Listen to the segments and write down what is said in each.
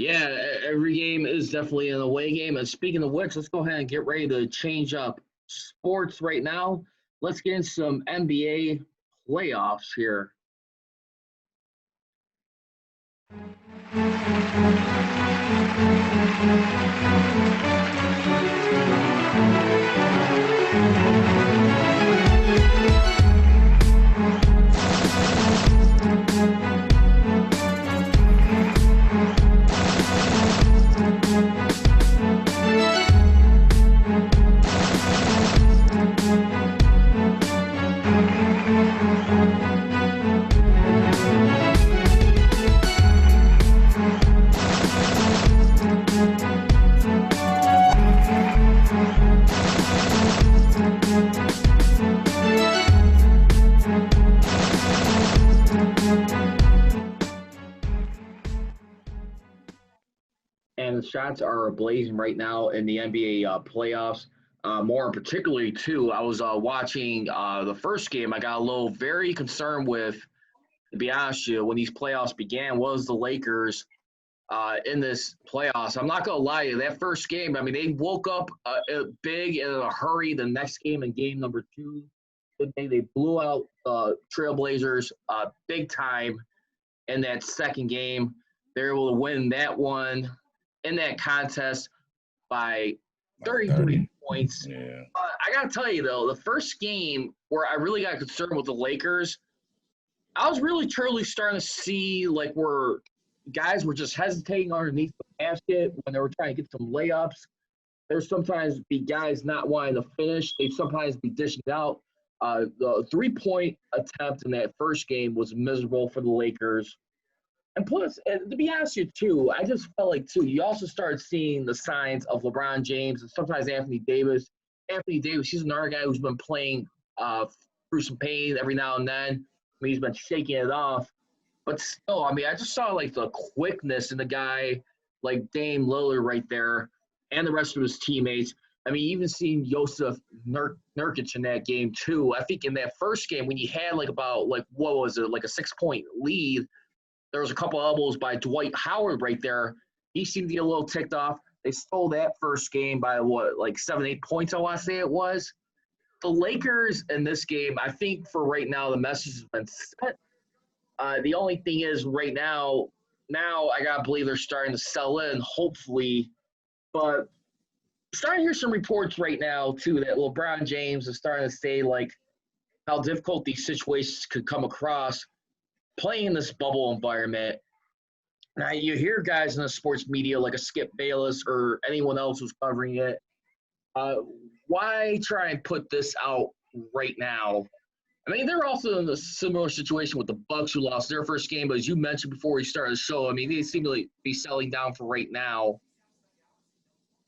Yeah, every game is definitely an away game. And speaking of which, let's go ahead and get ready to change up sports right now. Let's get into some NBA playoffs here. And the shots are blazing right now in the NBA playoffs. More particularly, too, I was watching the first game. I got a little very concerned with, to be honest, with you, when these playoffs began, was the Lakers in this playoffs. I'm not gonna lie to you, that first game, I mean, they woke up big and in a hurry. The next game, in game number two, they blew out Trailblazers big time in that second game. They're able to win that one in that contest by 33 points. Yeah. I got to tell you, though, the first game where I really got concerned with the Lakers, I was really truly starting to see like where guys were just hesitating underneath the basket when they were trying to get some layups. There's sometimes be guys not wanting to finish. They sometimes be dishing it out. The 3-point attempt in that first game was miserable for the Lakers. And plus, to be honest with you, too, I just felt like, too, you also started seeing the signs of LeBron James and sometimes Anthony Davis. Anthony Davis, he's another guy who's been playing through some pain every now and then. I mean, he's been shaking it off. But still, I mean, I just saw, like, the quickness in the guy like Dame Lillard right there and the rest of his teammates. I mean, even seeing Josef Nurkic in that game, too. I think in that first game when you had, like, about, like, what was it, like a 6-point lead, there was a couple elbows by Dwight Howard right there. He seemed to get a little ticked off. They stole that first game by, what, like 7, 8 points, I want to say it was. The Lakers in this game, I think for right now, the message has been set. The only thing is right now I got to believe they're starting to sell in, hopefully. But starting to hear some reports right now, too, that LeBron James is starting to say, like, how difficult these situations could come across playing in this bubble environment. Now, you hear guys in the sports media like a Skip Bayless or anyone else who's covering it. Why try and put this out right now? I mean, they're also in a similar situation with the Bucks, who lost their first game. But as you mentioned before we started the show, I mean, they seem to be settling down for right now.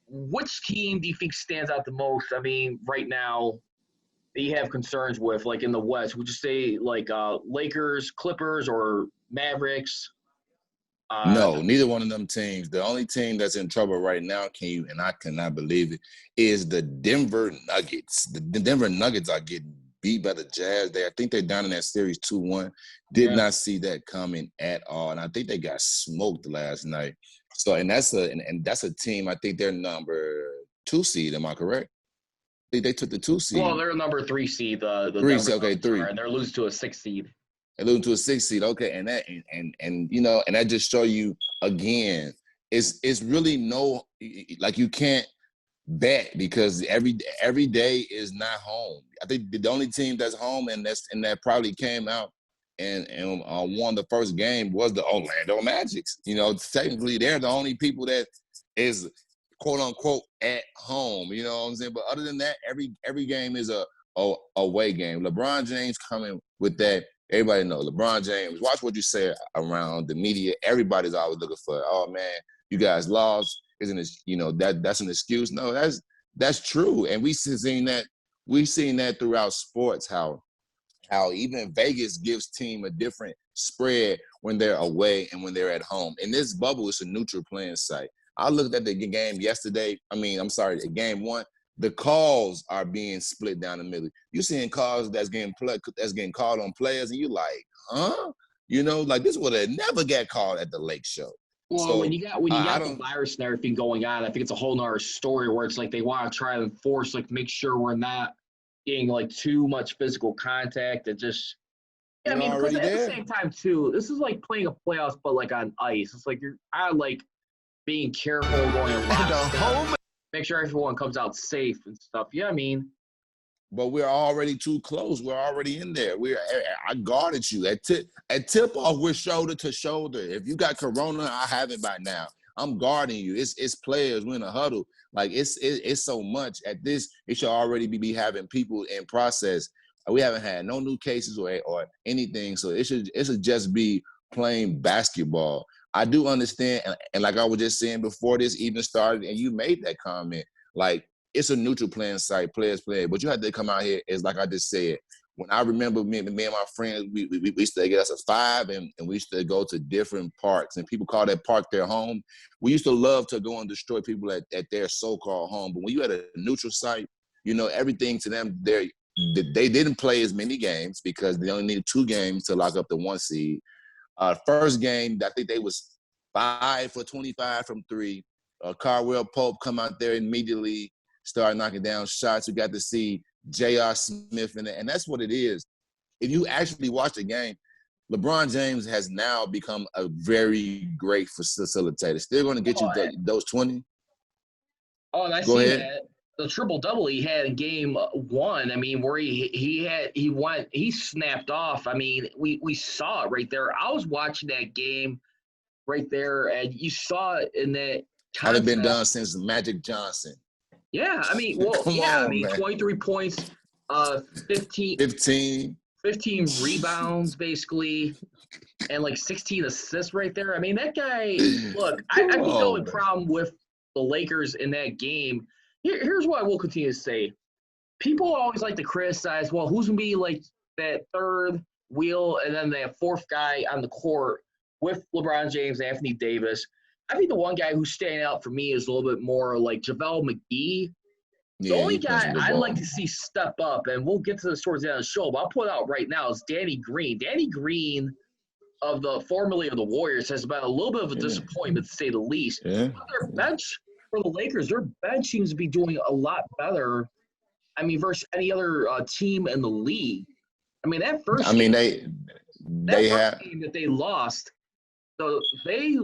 Which team do you think stands out the most? I mean, right now, that you have concerns with, like in the West? Would you say like Lakers, Clippers, or Mavericks? No, neither one of them teams. The only team that's in trouble right now, and I cannot believe it, is the Denver Nuggets. The Denver Nuggets are getting beat by the Jazz. I think they're down in that series 2-1. Did not see that coming at all, and I think they got smoked last night. So, and that's a team. I think they're number 2 seed. Am I correct? I think they took the 2 seed. Well, they're a number 3 seed. The 3 seed, okay, 3. And they're losing to a 6 seed. And losing to a 6 seed, okay, and that and you know, and that just show you again, it's really no, like, you can't bet because every day is not home. I think the only team that's home and that probably came out and won the first game was the Orlando Magic. You know, technically they're the only people that is quote unquote at home. You know what I'm saying? But other than that, every game is a away game. LeBron James coming with that. Everybody know LeBron James. Watch what you say around the media. Everybody's always looking for, oh man, you guys lost. Isn't it? You know that's an excuse. No, that's true. And we've seen that throughout sports. How even Vegas gives team a different spread when they're away and when they're at home. In this bubble, it's a neutral playing site. I looked at the game yesterday. Game 1. The calls are being split down the middle. You're seeing calls that's getting called on players, and you're like, huh? You know, like this would have never got called at the Lake Show. Well, So when you I got the don't. virus and everything going on, I think it's a whole nother story where it's like they want to try to enforce, like, make sure we're not getting like too much physical contact and just. Yeah, I We're mean, because already at the there. same time too, this is like playing a playoffs, but like on ice. It's like you're kind of like being careful, going in lockstep, make sure everyone comes out safe and stuff. Yeah, I mean, But we're already too close. We're already in there. I guarded you at tip off. We're shoulder to shoulder. If you got corona, I have it by now. I'm guarding you. It's players. We're in a huddle. Like it's so much at this. It should already be having people in process. We haven't had no new cases or anything. So it should just be playing basketball. I do understand, and like I was just saying before this even started, and you made that comment, like it's a neutral playing site, players play, but you had to come out here, as like I just said. When I remember me and my friends, we used to get us a five, and we used to go to different parks, and people call that park their home. We used to love to go and destroy people at their so-called home. But when you at a neutral site, everything to them, they didn't play as many games because they only needed 2 games to lock up the 1 seed. First game, I think they was 5 for 25 from 3. Caldwell Pope come out there immediately, start knocking down shots. We got to see J.R. Smith in it, and that's what it is. If you actually watch the game, LeBron James has now become a very great facilitator. Still going to get you oh, those 20. and I Go seen ahead. that the triple double he had in game one. I mean, where he snapped off. I mean, we saw it right there. I was watching that game right there, and you saw it in that Haven't been done contest. since Magic Johnson. Yeah, I mean, well, Come yeah, I on, mean, man. 23 points, uh, 15, 15. 15 rebounds basically, and like 16 assists right there. I mean, that guy. Look, I Come think the only on, man. problem with the Lakers in that game. Here's what I will continue to say. People always like to criticize. Well, who's gonna be like that third wheel, and then that fourth guy on the court with LeBron James, Anthony Davis. I think the one guy who's standing out for me is a little bit more like JaVale McGee. The Yeah, only he plays guy some good I'd like ball. to see step up, and we'll get to this towards the end of the show, but I'll put it out right now, is Danny Green. Danny Green of the formerly of the Warriors has been a little bit of a Yeah, disappointment to say the least. yeah. But their bench for the Lakers, their bench seems to be doing a lot better. I mean, versus any other team in the league. I mean, I mean, they that first have. game that they lost, so they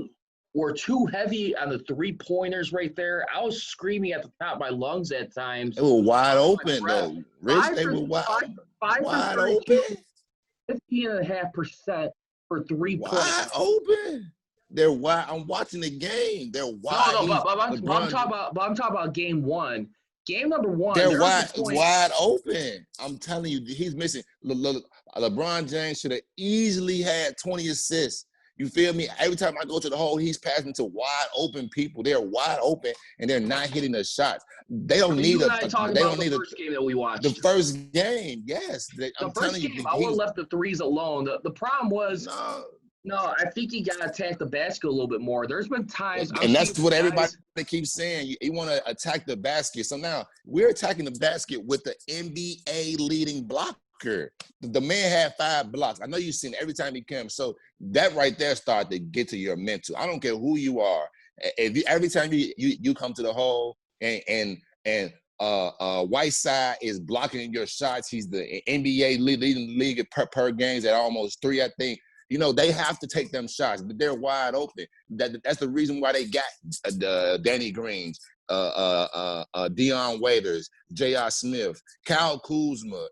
were too heavy on the 3-pointers right there. I was screaming at the top of my lungs at times. They were wide Under my open breath. though. Rich, Five they for were five, five for wide 32, open. 15.5% for 3 pointers. Wide open. They're wide. I'm watching the game. They're No, wide. no, He's I'm LeBron. talking about game one. Game number one, They're there was a point. wide open. I'm telling you, he's missing. LeBron James should have easily had 20 assists. You feel me? Every time I go to the hole, he's passing to wide open people. They're wide open and they're not hitting the shots. They don't need You and a. I talk They about don't the need a. first game that we The watched. first game, yes. The I'm first telling you, game, I would have left the threes alone. The problem was, no. no, I think he got to attack the basket a little bit more. There's been times I'm And seeing that's what everybody guys. keeps saying. You want to attack the basket. So now we're attacking the basket with the NBA leading blocker. The man had 5 blocks. I know you've seen every time he comes. So that right there started to get to your mental. I don't care who you are. If every time you come to the hole and Whiteside is blocking your shots, he's the NBA leading league per games at almost 3, I think. They have to take them shots. They're wide open. That's the reason why they got Danny Greens, Deion Waiters, J.R. Smith, Kyle Kuzma,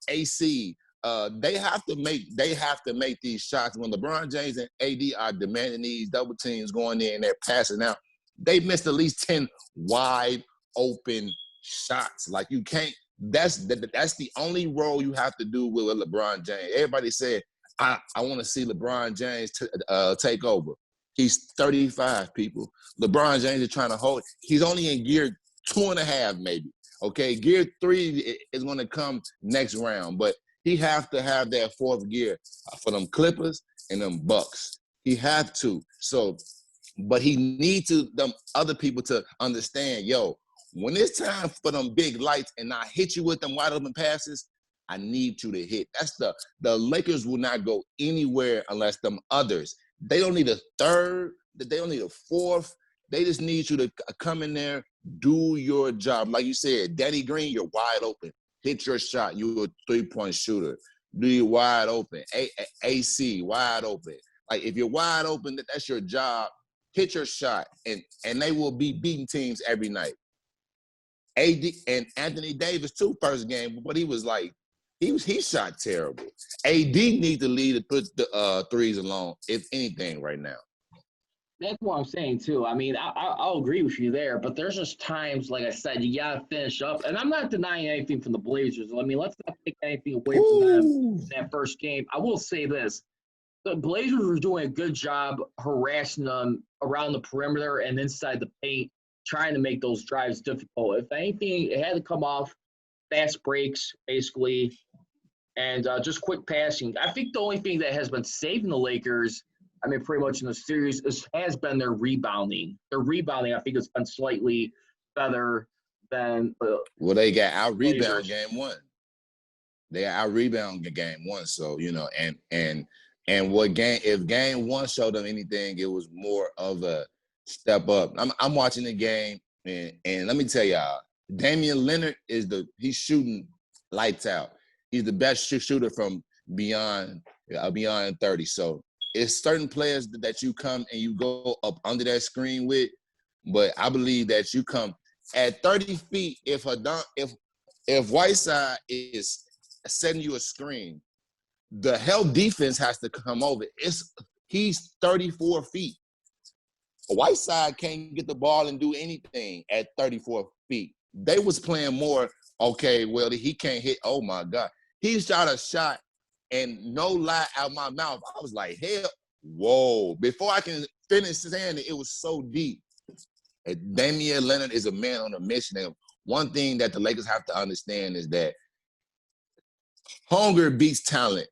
AC. They have to make these shots. When LeBron James and AD are demanding these double teams going in and they're passing out, they missed at least 10 wide open shots. Like you can't. That's the only role you have to do with LeBron James. Everybody said, I want to see LeBron James take over. He's 35, people. LeBron James is trying to hold. He's only in gear 2.5, maybe. Okay, gear 3 is going to come next round, but he have to have that 4th gear for them Clippers and them Bucks. He have to. So, but he need to them other people to understand, yo, when it's time for them big lights and I hit you with them wide open passes, I need you to hit. That's the Lakers will not go anywhere unless them others. They don't need a third. don't need a fourth. They just need you to come in there, do your job. Like you said, Danny Green, you're wide open. Hit your shot. You're a three-point shooter. Do you wide open? AC, wide open. Like, if you're wide open, that's your job. Hit your shot, and they will be beating teams every night. AD and Anthony Davis too, first game, but he was like, he shot terrible. AD needs to lead to put the threes alone, if anything, right now. That's what I'm saying too. I mean, I'll agree with you there, but there's just times, like I said, you gotta finish up. And I'm not denying anything from the Blazers. I mean, let's not take anything away from them in that first game. I will say this: the Blazers were doing a good job harassing them around the perimeter and inside the paint, trying to make those drives difficult. If anything, it had to come off fast breaks, basically, and just quick passing. I think the only thing that has been saving the Lakers, I mean, pretty much in the series, has been their rebounding. Their rebounding, I think, has been slightly better than well, they got out-rebound game one. They got out-rebound game one. So, you know, and if game one showed them anything, it was more of a step up. I'm watching the game, and let me tell y'all, Damian Lillard he's shooting lights out. He's the best shooter from beyond 30. So it's certain players that you come and you go up under that screen with, but I believe that you come at 30 feet. If Whiteside is setting you a screen, the hell defense has to come over. He's 34 feet. Whiteside can't get the ball and do anything at 34 feet. They was playing more, okay, well, he can't hit. Oh, my God. He shot a shot, and no lie out my mouth, I was like, hell, whoa. Before I can finish saying it, it was so deep. Damian Lillard is a man on a mission. And one thing that the Lakers have to understand is that hunger beats talent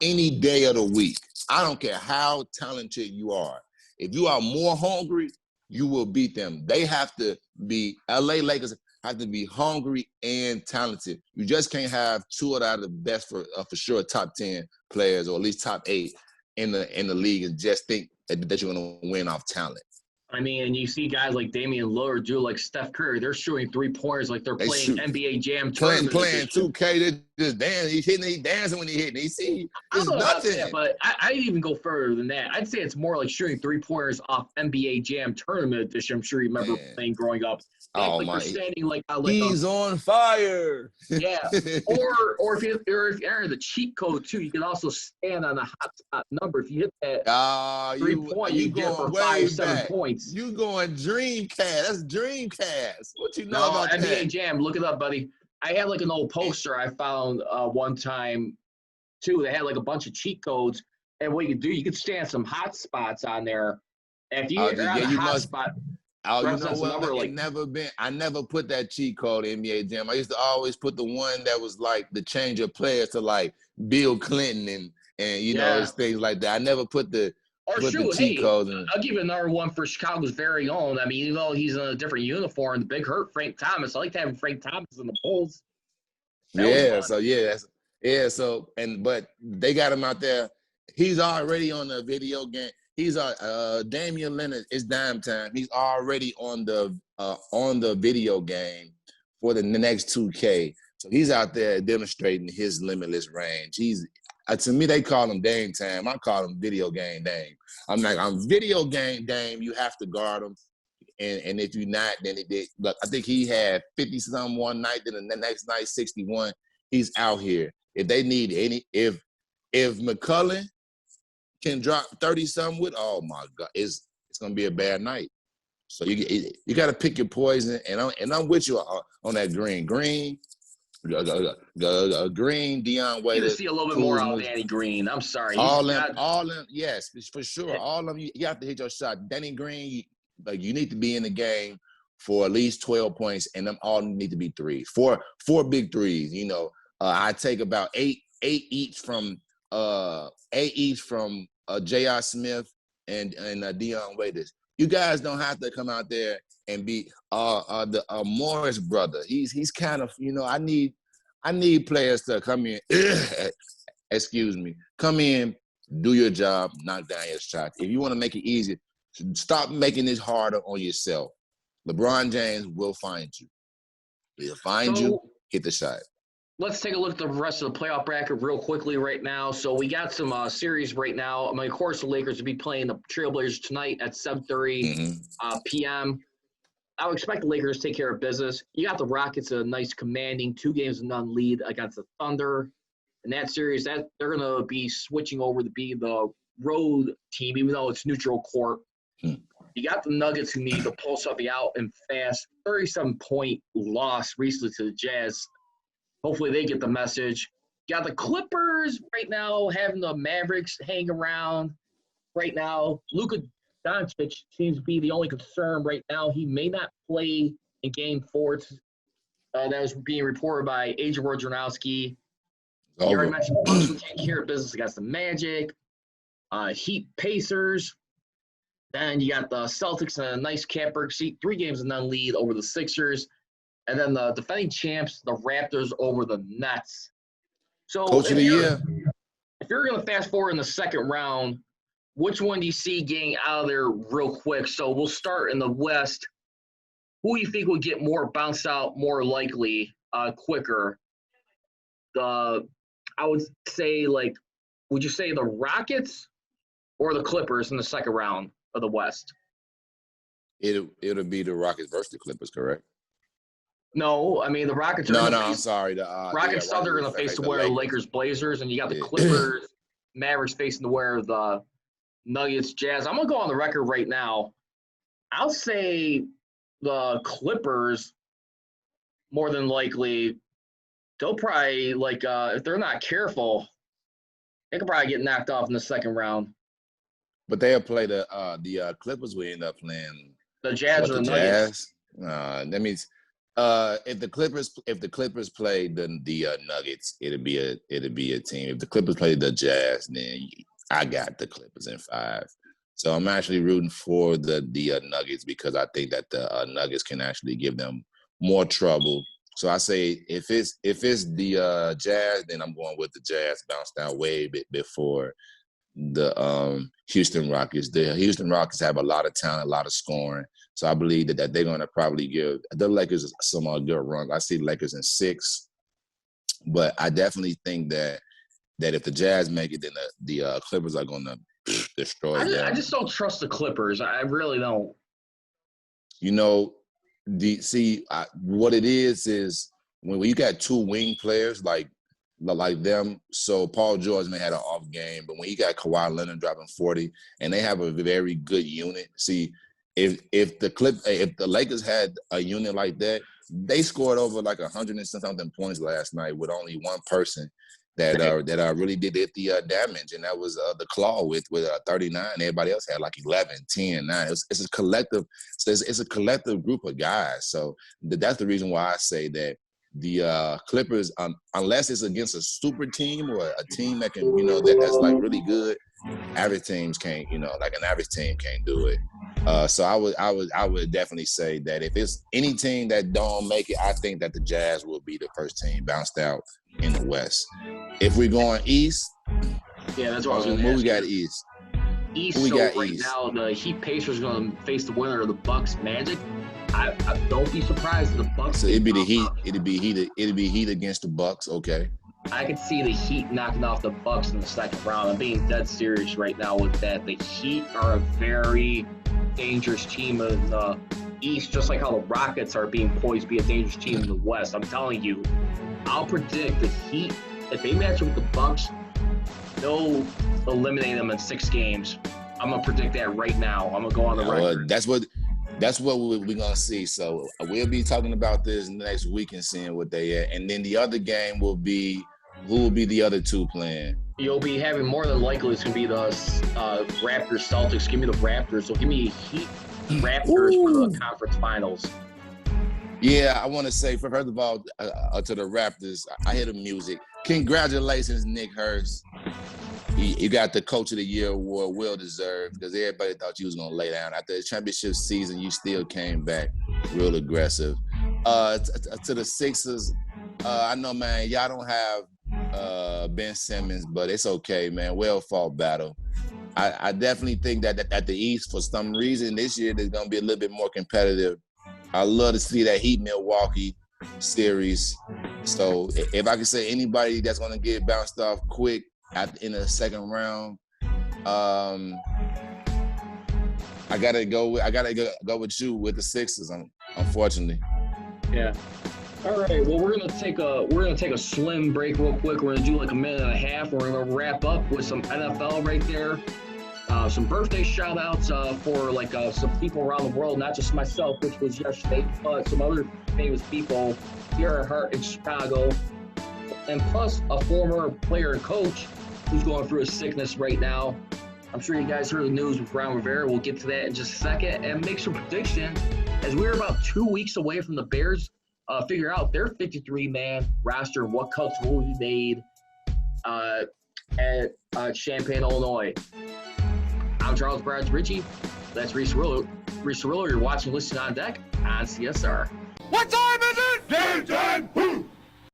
any day of the week. I don't care how talented you are. If you are more hungry, you will beat them. They have to be, LA Lakers have to be hungry and talented. You just can't have two out of the best for sure top 10 players, or at least top 8 in the league, and just think that you're going to win off talent. I mean, and you see guys like Damian Lillard do like Steph Curry. They're shooting three-pointers like they're playing NBA Jam tournament. Playing 2K, they just dance. He's hitting, he's dancing when he hitting. You see, it's nothing. That, but I'd even go further than that. I'd say it's more like shooting three-pointers off NBA Jam tournament edition. I'm sure you remember playing growing up. Oh like my! You're standing like he's on fire. Yeah, or if you enter the cheat code too, you can also stand on a hot spot number. If you hit that 3-point, you get for 5-7 points. You going Dreamcast? That's Dreamcast. What you know about NBA that? Jam? Look it up, buddy. I had like an old poster I found one time too. They had like a bunch of cheat codes, and what you could do, you could stand some hot spots on there. If you hit on a hot spot. Oh, you know what? I never put that cheat code in NBA Jam. I used to always put the one that was like the change of players to like Bill Clinton and you know, things like that. I never put the cheat codes in. I'll give you another one for Chicago's very own. I mean, even though he's in a different uniform, the Big Hurt Frank Thomas. I like to have Frank Thomas in the Bulls. But they got him out there. He's already on the video game. He's Damian Lillard. It's dime time. He's already on the video game for the next 2K. So he's out there demonstrating his limitless range. He's to me, they call him Dame time. I call him video game Dame. I'm video game Dame. You have to guard him, and if you're not, then Look, I think he had 50-some one night. Then the next night 61. He's out here. If they need if McCullough can drop 30-something with, oh my God, it's gonna be a bad night. So you got to pick your poison, and I'm with you on that green, Green, Dion Waiters. You see a little bit more out of Danny Green. I'm sorry. All them, yes, for sure. All of them, you have to hit your shot. Danny Green, you need to be in the game for at least 12 points, and them all need to be threes. Four big threes. You know, I take about eight each from. J.R. Smith and Dion Waiters. You guys don't have to come out there and be the Morris brother. He's kind of, you know, I need players to come in. Excuse me. Come in, do your job, knock down your shots. If you want to make it easy, Stop making this harder on yourself. LeBron James will find you. He'll find you, hit the shot. Let's take a look at the rest of the playoff bracket real quickly right now. So we got some series right now. I mean, of course, the Lakers will be playing the Trailblazers tonight at 7:30 p.m. I would expect the Lakers to take care of business. You got the Rockets, a nice commanding 2-0 lead against the Thunder. In that series, that they're going to be switching over to be the road team, even though it's neutral court. You got the Nuggets who need to pull something out and fast. 37-point loss recently to the Jazz. Hopefully they get the message. You got the Clippers right now having the Mavericks hang around right now. Luka Doncic seems to be the only concern right now. He may not play in Game 4. That was being reported by Agent Wojnarowski. You already mentioned the Bucks will take care of business against the Magic. Heat Pacers. Then you got the Celtics in a nice catbird seat, 3-0 lead over the Sixers. And then the defending champs, the Raptors over the Nets. So Coach of the year. If you're going to fast forward in the second round, which one do you see getting out of there real quick? So we'll start in the West. Who do you think will get more bounced out more likely quicker? I would say, would you say the Rockets or the Clippers in the second round of the West? It'll be the Rockets versus the Clippers, correct? No, I mean the Rockets. I'm sorry. The Rockets they're going to face the winner of the Lakers Blazers, and you got the Clippers Mavericks facing the winner of the Nuggets Jazz. I'm going to go on the record right now. I'll say the Clippers more than likely. They'll probably if they're not careful, they could probably get knocked off in the second round. But they'll play the Clippers will end up playing the Jazz or the Nuggets. That means if the Clippers play the Nuggets, it'll be a team. If the Clippers play the Jazz, then I got the Clippers in 5. So I'm actually rooting for the Nuggets because I think that the Nuggets can actually give them more trouble. So I say if it's the Jazz, then I'm going with the Jazz. Bounced down way before the Houston Rockets. The Houston Rockets have a lot of talent, a lot of scoring. So I believe that they're going to probably give the Lakers some good runs. I see the Lakers in 6, but I definitely think that if the Jazz make it, then the Clippers are going to destroy them. I just don't trust the Clippers. I really don't. You know, what it is when you got 2 wing players like them. So Paul George may have an off game, but when you got Kawhi Leonard dropping 40, and they have a very good unit. See, if the Lakers had a unit like that, they scored over 100 and something points last night with only one person that really did the damage, and that was the Claw with 39. Everybody else had 11, 10, 9. It's a collective. It's a collective group of guys. So that's the reason why I say that the Clippers, unless it's against a super team or a team that can, that's really good, average teams can't, an average team can't do it. So I would definitely say that if it's any team that don't make it, I think that the Jazz will be the first team bounced out in the West. If we're going East, yeah, that's what I was going to ask. We got East. Now the Heat Pacers are going to face the winner of the Bucks Magic. I don't be surprised if the Bucks. So it'd be the Heat. It'd be Heat against the Bucks. Okay. I could see the Heat knocking off the Bucks in the second round. I'm being dead serious right now with that. The Heat are a very dangerous team in the East, just like how the Rockets are being poised to be a dangerous team in the West. I'm telling you, I'll predict the Heat, if they match up with the Bucks, they'll eliminate them in 6 games. I'm gonna predict that right now. I'm gonna go on the record. That's what we're gonna see. So we'll be talking about this next week and seeing what they at. And then the other game will be who will be the other 2 playing. You'll be having more than likely it's gonna be the Raptors Celtics. Give me the Raptors. So give me Heat Raptors for the conference finals. Yeah, I want to say first of all to the Raptors, I hear the music. Congratulations, Nick Hurst. You got the Coach of the Year award, well deserved, because everybody thought you was gonna lay down. After the championship season, you still came back real aggressive. To the Sixers, I know, man, y'all don't have Ben Simmons, but it's okay, man. Well fought battle. I definitely think that at the East, for some reason, this year there's going to be a little bit more competitive. I love to see that Heat Milwaukee series. So if I could say anybody that's going to get bounced off quick in the second round, I gotta go with you with the Sixers. Unfortunately. Yeah. All right. Well, we're gonna take a slim break real quick. We're gonna do like a minute and a half. We're gonna wrap up with some NFL right there. Some birthday shout outs for like some people around the world, not just myself, which was yesterday, but some other famous people here at Heart in Chicago, and plus a former player and coach who's going through a sickness right now. I'm sure you guys heard the news with Ron Rivera. We'll get to that in just a second and make some predictions as we're about 2 weeks away from the Bears figure out their 53-man roster, what cuts will be made at Champaign, Illinois. I'm Charles Brad's Richey. That's Reese Riller. You're watching Listen on Deck on CSR. What time is it? Game time!